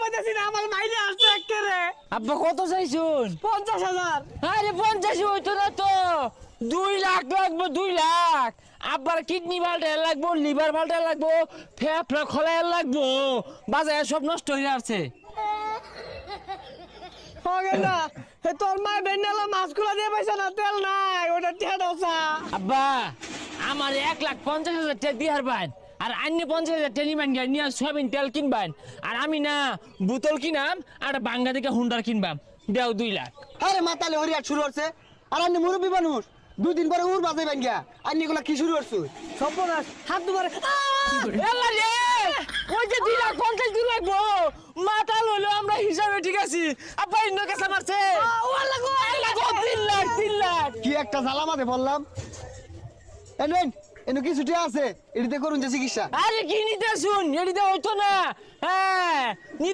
কইতেছি না আমার মাইনে আসছে একেরে। আব্বা কত চাইছুন? 50,000। আরে 50 হইতো না তো, 2 লাখ লাগবে, 2 লাখ। আব্বার কিডনি পাল্টে লাগবো, লিভার পাল্টে লাগবো, ফেফড়া খোলা লাগবো, বাজারে সব নষ্ট হয়ে যাচ্ছে। হবে না, তোর মা বেন্ডালা মাছগুলা দিয়ে পয়সা না, তেল নাই, ওটা টেডোসা। আব্বা আমার 1,50,000 টাকা দিয়ার বাইন, আর আন্য 50,000 টাকা নিবেন নিয়ে সয়াবিন তেল কিনবেন, আর আমি না বোতল কিনাম আর বাঙ্গা থেকে হুন্ডার কিনবাম, দেও 2 লাখ। আরে মাতালে হরিয়াট শুরু হচ্ছে। আর আপনি মুরব্বী মানুষ, 2 দিন পরে উড় বাজাইবেন গিয়া। আর এগুলা কি শুরু করছো? সর্বনাশ, হাত দুবারে। এল্লা রে, ওই যে 2,50,000 দিন লাগবো, মাথা লইলো আমরা হিসাবে ঠিক আছি। আব্বা ইন্ন কাছে মারছে, আল্লাহ গো 3 লাখ, 3 লাখ। কি একটা জ্বালামাতে বললাম। এনেন এনে কি ছুটি আছে, এটিতে করুন যে চিকিৎসা। আরে কি নিতে শুন, এটিতে হইতো না। হ্যাঁ